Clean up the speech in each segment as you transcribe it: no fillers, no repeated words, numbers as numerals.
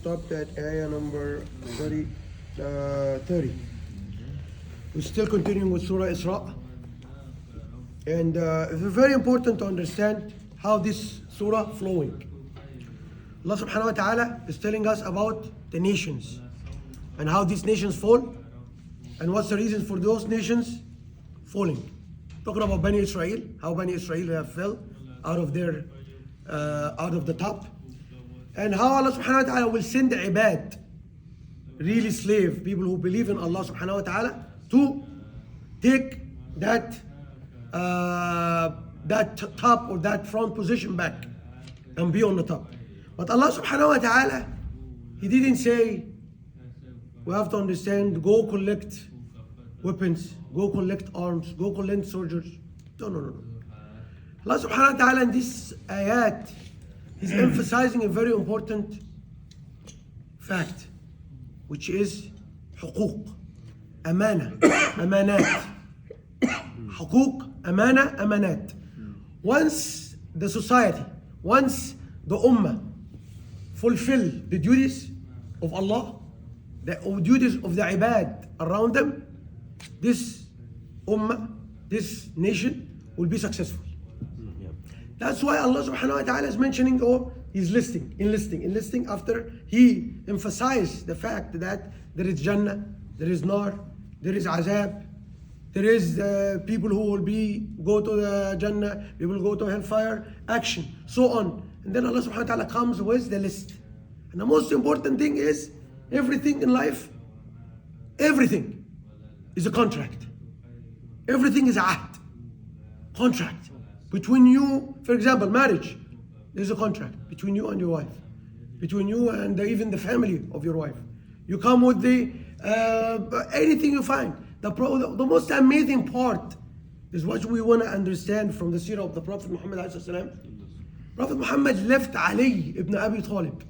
stopped at ayah number 30. We're still continuing with Surah Isra. And it's very important to understand how this surah flowing. Allah subhanahu wa ta'ala is telling us about the nations and how these nations fall and what's the reason for those nations falling. Talking about Bani Israel, how Bani Israel have fell out of their out of the top, and how Allah subhanahu wa ta'ala will send the ibad, really slave, people who believe in Allah subhanahu wa ta'ala, to take that top or that front position back and be on the top. But Allah subhanahu wa ta'ala, He didn't say, we have to understand, go collect weapons, go collect arms, go collect soldiers. No. Allah subhanahu wa ta'ala in this ayat, He's emphasizing a very important fact, which is حقوق, أمانة, أمانات. حقوق, أمانة, أمانات. Once the society, once the ummah fulfill the duties of Allah, the duties of the ibad around them, this ummah, this nation will be successful. That's why Allah subhanahu wa ta'ala is mentioning, or He's enlisting after He emphasized the fact that there is Jannah, there is Nar, there is Azab, there is people who will go to the Jannah, people go to hellfire, action, so on. And then Allah subhanahu wa ta'ala comes with the list. And the most important thing is, everything in life, everything is a contract. Everything is a ahd, contract. Between you, for example, marriage, there's a contract between you and your wife, between you and even the family of your wife. You come with the anything you find. The most amazing part is what we want to understand from the seerah of the Prophet Muhammad alayhi salam. Prophet Muhammad left Ali ibn Abi Talib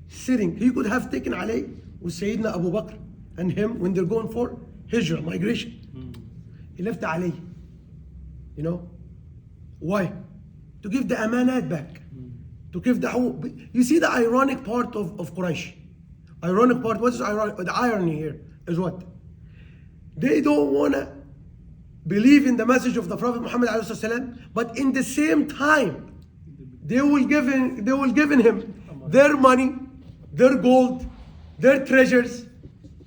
sitting. He could have taken Ali with Sayyidina Abu Bakr and him when they're going for hijrah, migration. He left Ali. You know why? To give the amanat back, to give the. You see the ironic part of Quraysh. Ironic part. What is ironic? The irony here is what? They don't want to believe in the message of the Prophet Muhammad alayhi salam, but in the same time, they will give him their money, their gold, their treasures,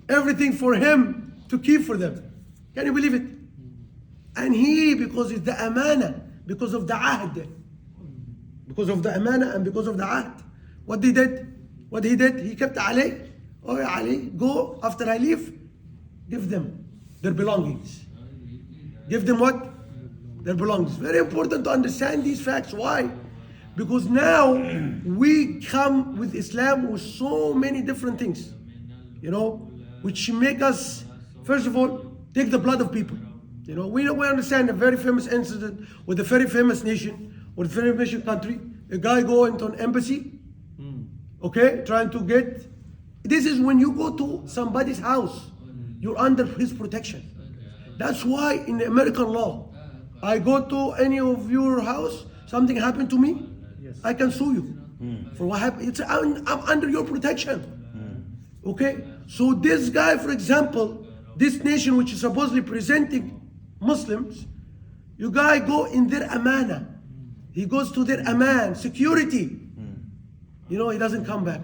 everything for him to keep for them. Can you believe it? And he, because it's the amana, because of the ahd, because of the amana and because of the ahd, what he did, he kept Ali. Oh Ali, go after I leave, give them their belongings. Give them what? Their belongings. Very important to understand these facts. Why? Because now we come with Islam with so many different things, which make us, first of all, take the blood of people. We understand a very famous incident with a very famous nation, or a very famous country. A guy go into an embassy, trying to get. This is when you go to somebody's house, you're under his protection. That's why in the American law, I go to any of your house, something happened to me, yes, I can sue you for what happened. I'm under your protection. So this guy, for example, this nation which is supposedly presenting Muslims, you guys go in their amana. He goes to their aman, security. He doesn't come back.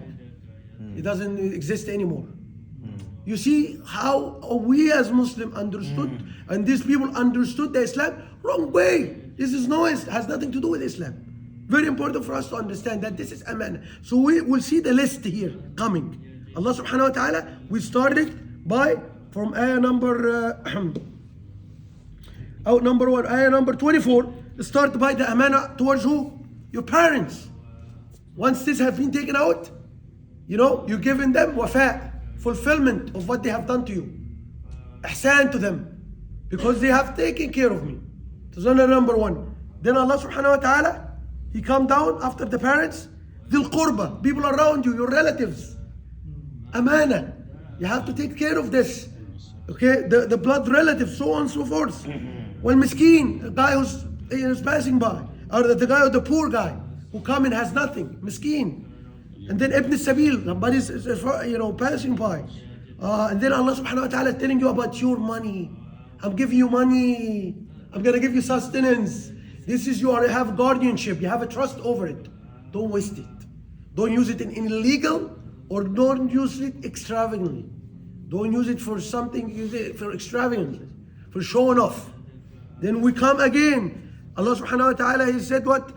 It doesn't exist anymore. You see how we as Muslims understood, and these people understood the Islam wrong way. This has nothing to do with Islam. Very important for us to understand that this is amana. So we will see the list here coming. Allah subhanahu wa ta'ala, we started from ayah number number 1, ayah number 24. Start by the amana towards who? Your parents. Once this has been taken out, you're giving them wafa, fulfillment of what they have done to you. Ihsan to them, because they have taken care of me. So number 1. Then Allah subhanahu wa ta'ala, He come down after the parents, dhil qurba, people around you, your relatives. Amana, you have to take care of this. The blood relatives, so on and so forth. Well, miskin, the guy who's passing by, or the guy or the poor guy who come and has nothing, miskin. And then Ibn Sabil, somebody's passing by. And then Allah subhanahu wa ta'ala is telling you about your money. I'm giving you money. I'm going to give you sustenance. This is you have guardianship. You have a trust over it. Don't waste it. Don't use it in illegal, or don't use it extravagantly. Don't use it for something, use it for extravagantly, for showing off. Then we come again. Allah subhanahu wa ta'ala, He said what?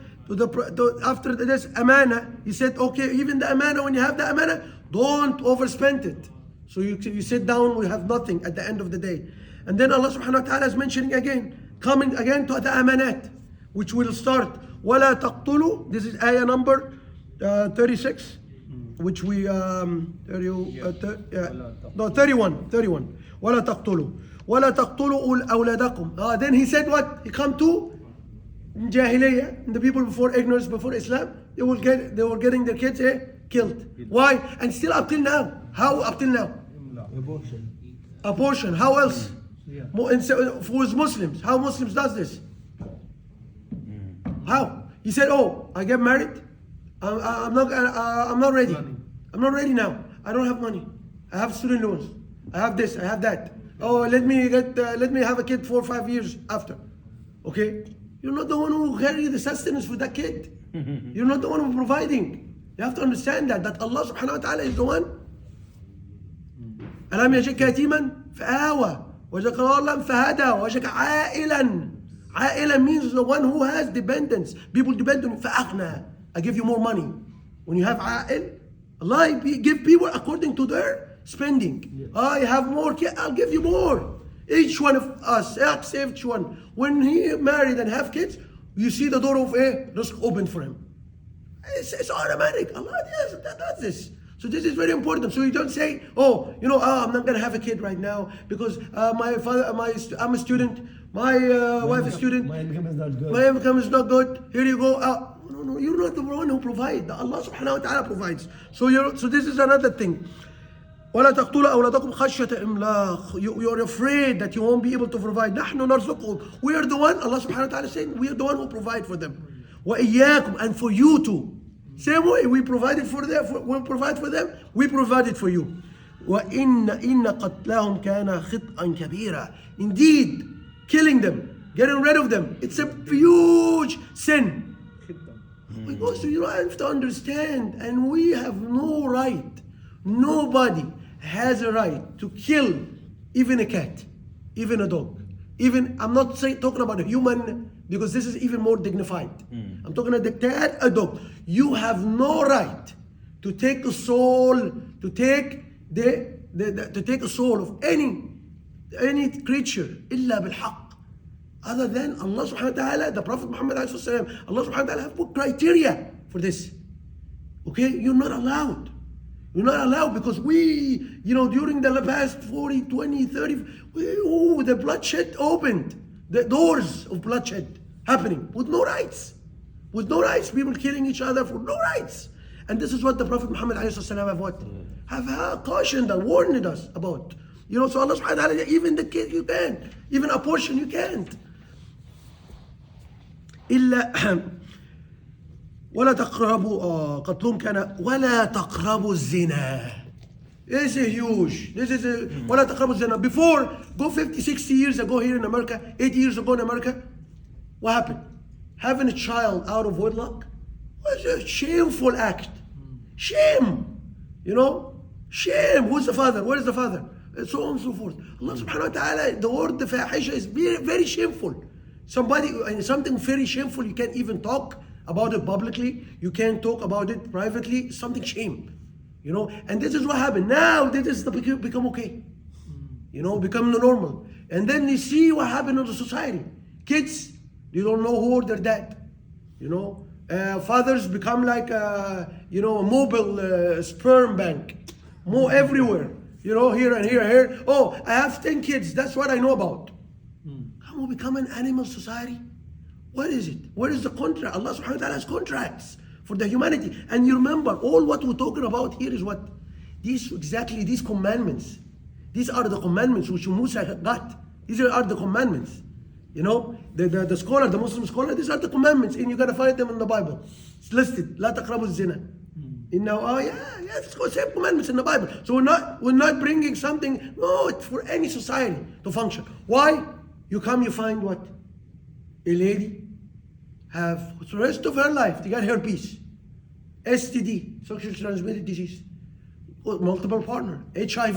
After this amana, He said, okay, even the amana, when you have the amana, don't overspend it. So you sit down, we have nothing at the end of the day. And then Allah subhanahu wa ta'ala is mentioning again, coming again to the amanat, which will start, وَلَا تَقْتُلُوا, this is ayah number 36, which we, 31. وَلَا تَقْتُلُوا وَلَا تَقْتُلُوا أَوْلَادَكُمْ. Then He said what? He come to Jahiliyyah, the people before ignorance, before Islam, they were getting their kids killed. Why? And still up till now. How up till now? Abortion. How else? Yeah. For Muslims, how Muslims does this? How? He said, "Oh, I get married. I'm not ready. I'm not ready now. I don't have money. I have student loans. I have this. I have that. Oh, let me have a kid 4 or 5 years after. Okay, you're not the one who carry the sustenance for that kid. You're not the one who's providing. You have to understand that Allah subhanahu wa ta'ala is the one. ألم يجدك يتيما فآوى وجدك ضالا فهدى وجدك عائلا. عائلا means the one who has dependence. People depend on فأغنى. I give you more money. When you have عائل, Allah give people according to their spending. I have more, I'll give you more. Each one of us, except each one, when he married and have kids, you see the door of risk open for him. It's automatic. Allah does this. So this is very important. So you don't say, I'm not going to have a kid right now because I'm a student, my wife is a student, My income is not good. my income is not good. Here you go. No, you're not the one who provides. Allah subhanahu wa ta'ala provides. So this is another thing. ولا تقتلوا أولادكم خشية إملاق. You're afraid that you won't be able to provide. نحن نرزقهم. We are the one. Allah subhanahu wa ta'ala is saying we are the one who provide for them. وإياكم, and for you too. Same way we provided for them. We provide for them. We provided for you. وإن قتلهم كان خطأ كبيرا. Indeed, killing them, getting rid of them, it's a huge sin. Because you have to understand, and we have no right. Nobody has a right to kill even a cat, even a dog, even, I'm not talking about a human, because this is even more dignified. I'm talking about a cat, a dog. You have no right to take a soul, to take a soul of any creature, إلا بالحق. Other than Allah subhanahu wa ta'ala, the Prophet Muhammad Allah subhanahu wa ta'ala have put criteria for this. Okay, you're not allowed. You're not allowed because we, during the past 40, 20, 30, the bloodshed opened. The doors of bloodshed happening with no rights. With no rights, people killing each other for no rights. And this is what the Prophet Muhammad have cautioned and warned us about. So Allah subhanahu wa ta'ala, even the kid you can't. Even a portion you can't. إلا ولا تقربوا قتلهم كان ولا تقربوا الزنا. This is huge. This is ولا تقربوا الزنا. Before, go 50, 60 years ago here in America, 80 years ago in America, what happened? Having a child out of wedlock was a shameful act. Shame. Shame. Who's the father? Where is the father? So on and so forth. Allah subhanahu wa ta'ala, the word the fahisha is very, very shameful. Something very shameful, you can't even talk about it publicly, you can't talk about it privately, something shame. And this is what happened. Now this is become okay. Become the normal. And then you see what happened in the society. Kids, they don't know who their dad. Fathers become like a mobile sperm bank. More everywhere. Here and here. Oh, I have 10 kids. That's what I know about. How we become an animal society? What is it? Where is the contract? Allah subhanahu wa ta'ala has contracts for the humanity. And you remember, all what we're talking about here is what? These commandments. These are the commandments which Musa got. These are the commandments. The scholar, the Muslim scholar, these are the commandments, and you gotta find them in the Bible. It's listed. لا تقربوا الزنا. It's got same commandments in the Bible. So we're not bringing something. No, it's for any society to function. Why? You find what? A lady have the rest of her life, they got herpes, STD, sexually transmitted disease, multiple partner, HIV,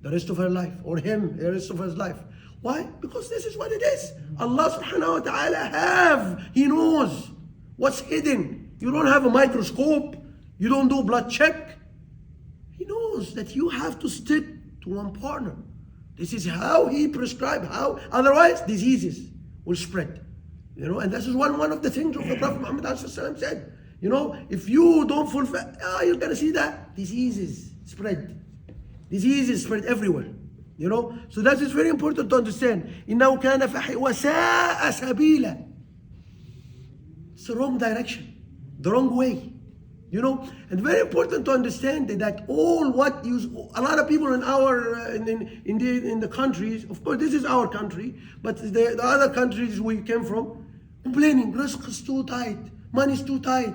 the rest of her life, or him, the rest of his life. Why? Because this is what it is. Allah subhanahu wa ta'ala He knows what's hidden. You don't have a microscope. You don't do blood check. He knows that you have to stick to one partner. This is how He prescribed. How otherwise diseases will spread. And this is one of the things of the Prophet Muhammad said. If you don't fulfill, you're gonna see that diseases spread. Diseases spread everywhere. So that is very important to understand. إنه كان وساء سبيلا. It's the wrong direction, the wrong way. And very important to understand that a lot of people in our in the countries, of course this is our country, but the other countries we came from, complaining, risk is too tight, money is too tight,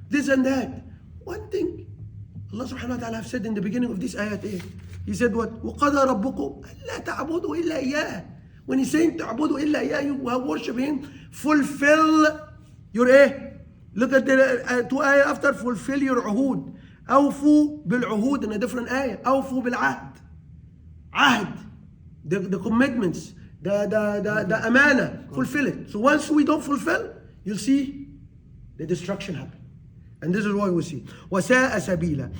this and that. One thing Allah subhanahu wa ta'ala said in the beginning of this ayat, He said what? وَقَضَى رَبُّكُمْ أَلَّا تَعْبُدُوا إِلَّا إِيَّاهُ. When He's saying تَعْبُدُوا إِلَّا إِيَّاهُ, you worship Him, fulfill your Look at the two ayah after, fulfill your عهود. أوفوا بالعهود in a different ayah. أوفوا بالعهد. عهد. The commitments, the amana, fulfill it. So once we don't fulfill, you'll see the destruction happen. And this is what we see. وساء سبيلا.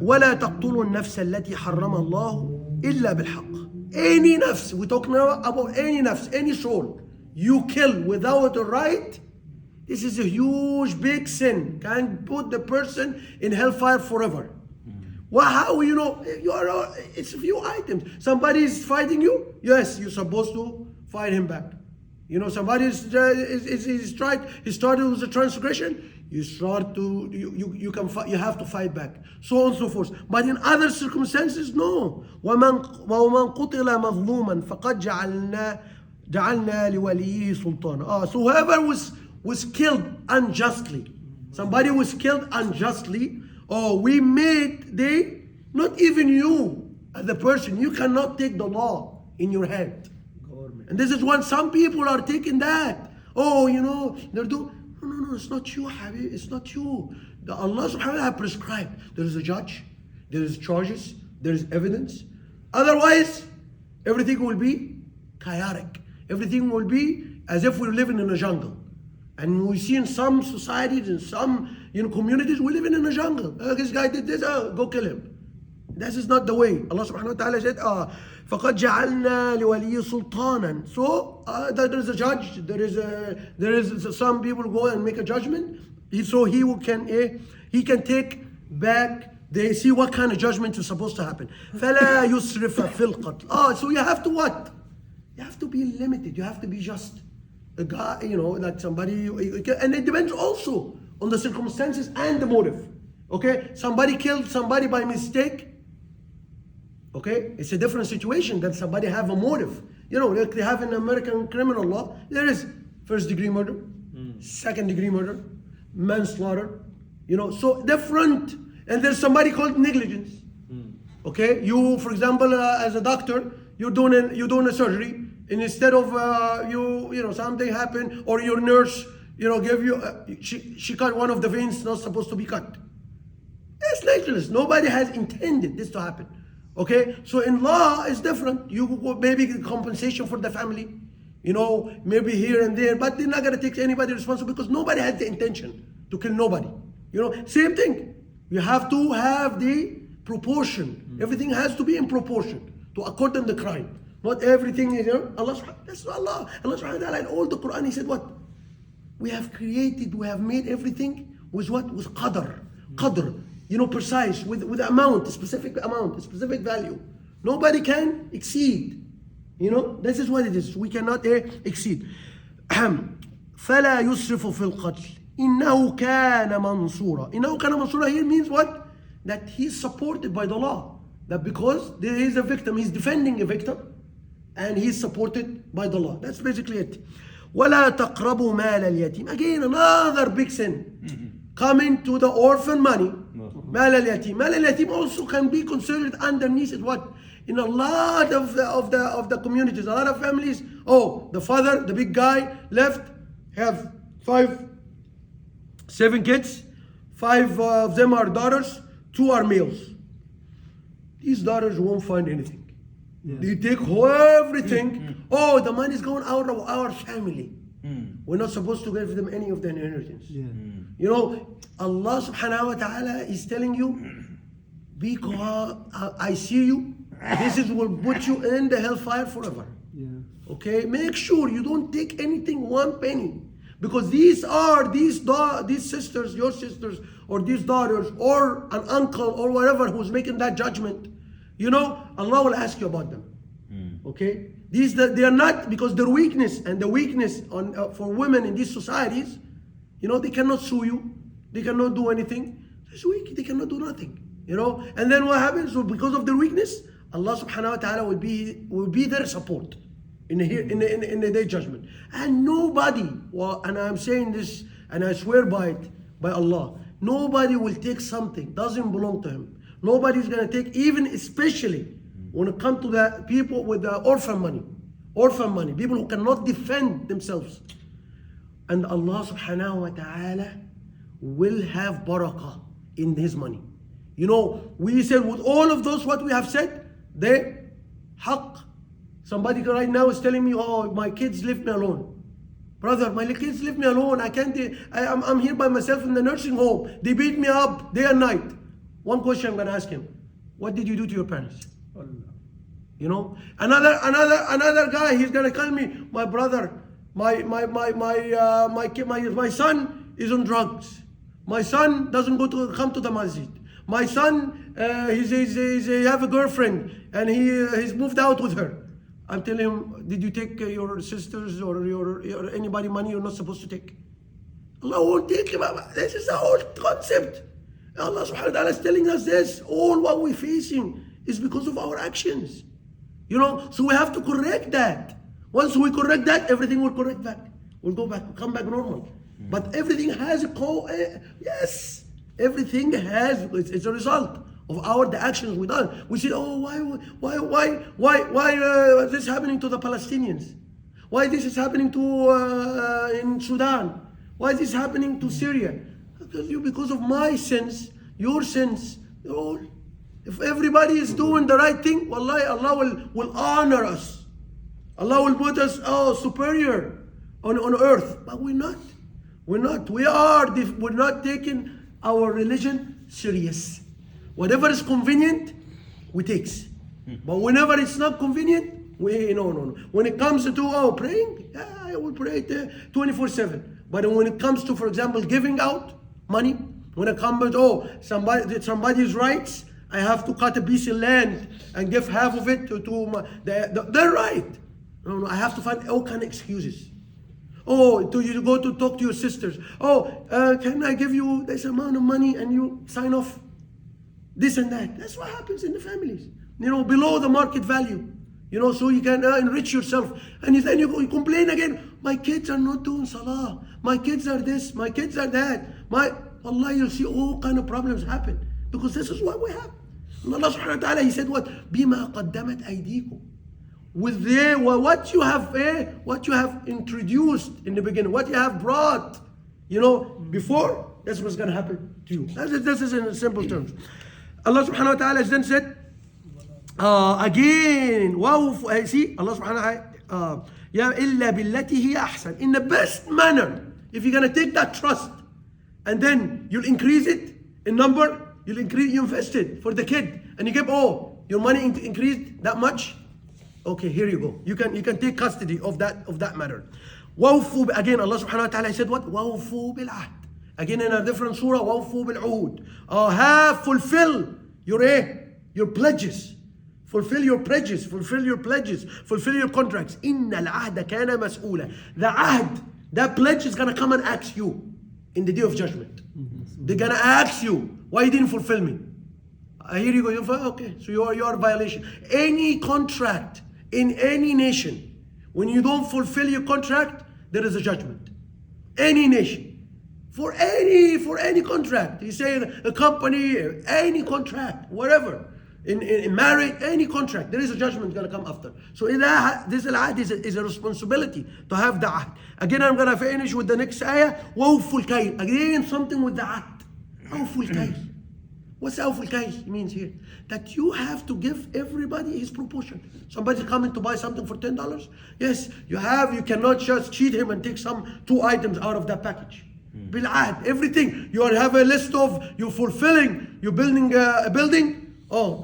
ولا تقتلوا النفس التي حرم الله إلا بالحق. Any nafs, we're talking about any nafs, any soul, you kill without a right, this is a huge, big sin. Can put the person in hellfire forever. Well, how it's a few items. Somebody is fighting you, yes, you're supposed to fight him back. Somebody he started with a transgression, you have to fight back, so on and so forth. But in other circumstances, no. وَمَنْ قُتِلَ مَظْلُومًا فَقَدْ جَعَلْنَا لِوَلِيِّهِ سُلْطَانًا. So whoever was killed unjustly, somebody was killed unjustly, we made not even you as the person, you cannot take the law in your hand. And this is when some people are taking that. They're doing. No, it's not you, Habib. It's not you. Allah subhanahu wa ta'ala prescribed. There is a judge, there is charges, there is evidence. Otherwise, everything will be chaotic. Everything will be as if we're living in a jungle. And we see in some societies, in some communities, we're living in a jungle. This guy did this, go kill him. This is not the way. Allah subhanahu wa ta'ala said, فَقَدْ جَعَلْنَا لِوَلِيِّ سُلْطَانًا. So there is a judge, there is some people go and make a judgment. So he can take back, they see what kind of judgment is supposed to happen. فَلَا يُسْرِفَ فِي الْقَتْلِ. So you have to what? You have to be limited, you have to be just. A guy, like somebody, and it depends also on the circumstances and the motive. Okay, somebody killed somebody by mistake. Okay, it's a different situation than somebody have a motive. Like they have in American criminal law, there is first degree murder, second degree murder, manslaughter. So different. And there's somebody called negligence. Okay, you, for example, as a doctor, you're doing a surgery. And instead of something happened, or your nurse give you she cut one of the veins not supposed to be cut. It's negligence. Nobody has intended this to happen. Okay, so in law it's different. You maybe compensation for the family, maybe here and there, but they're not gonna take anybody responsible because nobody had the intention to kill nobody. Same thing. You have to have the proportion. Everything has to be in proportion to according to the crime. Not everything is, that's Allah. Allah subhanahu wa ta'ala in all the Quran, He said what? We have made everything with what? With qadr. Qadr. Precise, with amount, a specific amount, a specific value. Nobody can exceed. This is what it is. We cannot exceed. فَلَا يُسْرِفُ فِي الْقَتْلِ إِنَّهُ كَانَ مَنْصُورًا. إِنَّهُ كَانَ مَنْصُورًا here means what? That he's supported by the law. That because there is a victim, he's defending a victim. And he's supported by the law. That's basically it. وَلَا تَقْرَبُوا مَالَ الْيَتِيمِ. Again, another big sin. coming to the orphan money. Mal al-yatim. Mal al-yatim also can be considered underneath it what? In a lot of the communities, a lot of families, the father, the big guy left, have 7 kids, 5 of them are daughters, 2 are males. These daughters won't find anything. Yeah. They take everything. The money is going out of our family. We're not supposed to give them any of the inheritance. Yeah. You know, Allah subhanahu wa ta'ala is telling you, because I see you, this will put you in the hellfire forever. Yeah. Okay, make sure you don't take anything, 1 penny. Because these sisters, your sisters, or these daughters, or an uncle, or whatever who's making that judgment, you know, Allah will ask you about them. Okay? They are not, because their weakness, and the weakness for women in these societies, you know, they cannot sue you, they cannot do anything. They're weak, they cannot do nothing. You know? And then what happens? So because of their weakness, Allah subhanahu wa ta'ala will be their support in the day judgment. And nobody, and I'm saying this and I swear by it, by Allah, nobody will take something doesn't belong to him. Nobody's gonna take, even especially when it comes to the people with the orphan money, people who cannot defend themselves. And Allah subhanahu wa ta'ala will have barakah in his money. You know, we said with all of those what we have said, they haqq. Somebody right now is telling me, my kids leave me alone. Brother, my kids leave me alone. I'm here by myself in the nursing home. They beat me up day and night. One question I'm gonna ask him: what did you do to your parents? You know, another guy, he's gonna tell me, my brother, my son is on drugs. My son doesn't come to the masjid. My son, he have a girlfriend and he's moved out with her. I'm telling him, did you take your sisters or your anybody money you're not supposed to take? Allah won't take him. This is the whole concept. Allah subhanahu wa ta'ala is telling us this. All what we're facing is because of our actions. You know, so we have to correct that. Once we correct that, everything will correct back. We'll go back, come back normal. But everything has yes, everything has, it's a result of the actions we done. We say, why is this happening to the Palestinians? Why this is happening to in Sudan? Why is this happening to Syria? Because of my sins, your sins. If everybody is doing the right thing, wallahi, Allah will honor us. Allah will put us superior on earth. But we're not. We're not. We're not taking our religion serious. Whatever is convenient, we take. But whenever it's not convenient, no. When it comes to praying, I will pray 24/7. But when it comes to, for example, giving out money, when it comes to somebody's rights, I have to cut a piece of land and give half of it to their right. No, I have to find all kind of excuses. You go to talk to your sisters. Can I give you this amount of money and you sign off this and that? That's what happens in the families. You know, below the market value. You know, so you can enrich yourself. And then you complain again. My kids are not doing salah. My kids are this. My kids are that. Allah, you'll see all kind of problems happen. Because this is what we have. And Allah subhanahu wa ta'ala, He said what? بِمَا قَدَّمَتْ أَيْدِيكُمْ. With what you have introduced in the beginning, what you have brought, before, that's what's going to happen to you. This is in simple terms. Allah subhanahu wa ta'ala then said, again, see, Allah subhanahu wa ta'ala, ya illa billati hiya ahsan. In the best manner, if you're going to take that trust, and then you'll increase it in number, you invest it for the kid, and you give, your money increased that much. Okay, here you go. You can take custody of that matter. Wawfu, again, Allah subhanahu wa ta'ala said what? Wawfu bil ahd. Again in a different surah, wawfu bil uhud. Fulfill your pledges. Fulfill your pledges. Fulfill your contracts. Inna al-ahda kana mas'ula. The ahd, that pledge is gonna come and ask you in the day of judgment. They're gonna ask you, why you didn't fulfill me? Here you go. Okay, so you are violation. Any contract in any nation, when you don't fulfill your contract, there is a judgment. Any nation. For any contract. He's saying a company, any contract, whatever. In marriage, any contract, there is a judgment going to come after. So this al-ahd is a responsibility to have the ahd. Again, I'm going to finish with the next ayah. وَوْفُوا الْكَيْلِ. Again, something with the ahd. أوفوا الكيل. What's أوفوا الكيل means here? That you have to give everybody his proportion. Somebody's coming to buy something for $10. Yes, you cannot just cheat him and take two items out of that package. بالعهد, everything. You have a list of, you're fulfilling, you're building a building. Oh,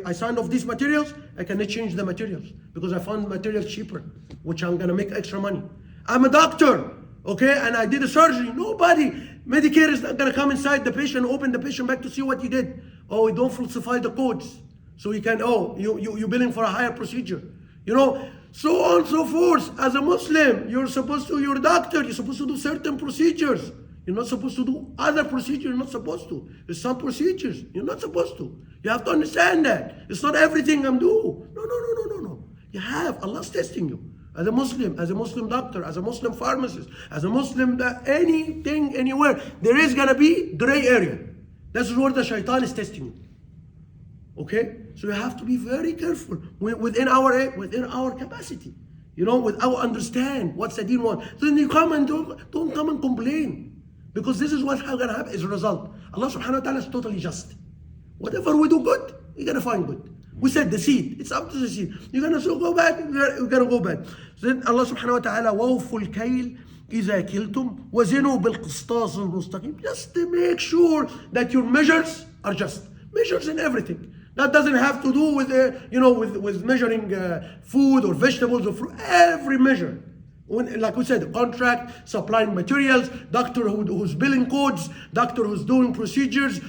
I signed off these materials, I cannot change the materials because I found materials cheaper, which I'm gonna make extra money. I'm a doctor, okay, and I did a surgery. Medicare is not gonna come inside the patient, open the patient back to see what you did. Oh, you don't falsify the codes. So you can, you're billing for a higher procedure. So on and so forth. As a Muslim, you're a doctor, you're supposed to do certain procedures. You're not supposed to do other procedures, you're not supposed to. There's some procedures, you're not supposed to. You have to understand that. It's not everything I'm doing. No. You have, Allah's testing you. As a Muslim doctor, as a Muslim pharmacist, as a Muslim, anything, anywhere, there is going to be gray area. This is where the shaitan is testing you. Okay? So you have to be very careful within our capacity. With our understand what's the deen want. Then you come and don't come and complain. Because this is what's going to happen as a result. Allah subhanahu wa ta'ala is totally just. Whatever we do good, you're going to find good. We said the seed, it's up to the seed. You're going to go bad, you're going to go bad. So then Allah subhanahu wa ta'ala, وَوْفُوا الْكَيْلِ إِذَا كِلْتُمْ وَزِنُوا بِالْقِسْطَاسِ الْمُسْتَقِيمِ. Just to make sure that your measures are just. Measures in everything. That doesn't have to do with, with measuring food or vegetables or fruit. Every measure. Like we said, contract, supplying materials, doctor who's billing codes, doctor who's doing procedures.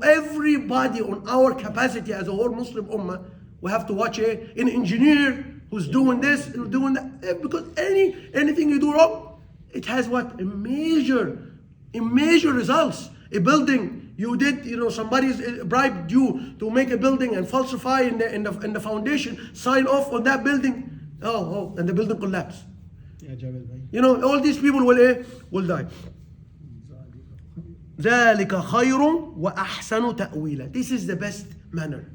Everybody on our capacity as a whole Muslim ummah, we have to watch an engineer who's doing this, who's doing that. Because anything you do wrong, it has what? A major results. A building you did, somebody's bribed you to make a building and falsify in the foundation, sign off on that building. And the building collapsed. All these people will die. ذَلِكَ خَيْرٌ وَأَحْسَنُ تَأْوِيلًا. This is the best manner.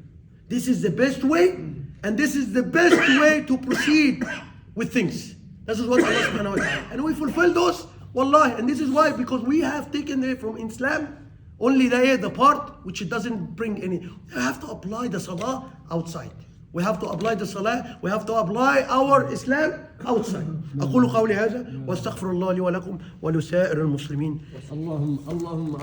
This is the best way, and this is the best way to proceed with things. This is what Allah subhanahu wa ta'ala. And we fulfill those, wallahi. And this is why, because we have taken from Islam only the part which it doesn't bring any. We have to apply the salah outside. We have to apply the salah. We have to apply our Islam outside. أقول قولي هذا وأستغفر الله لي ولكم ولسائر المسلمين.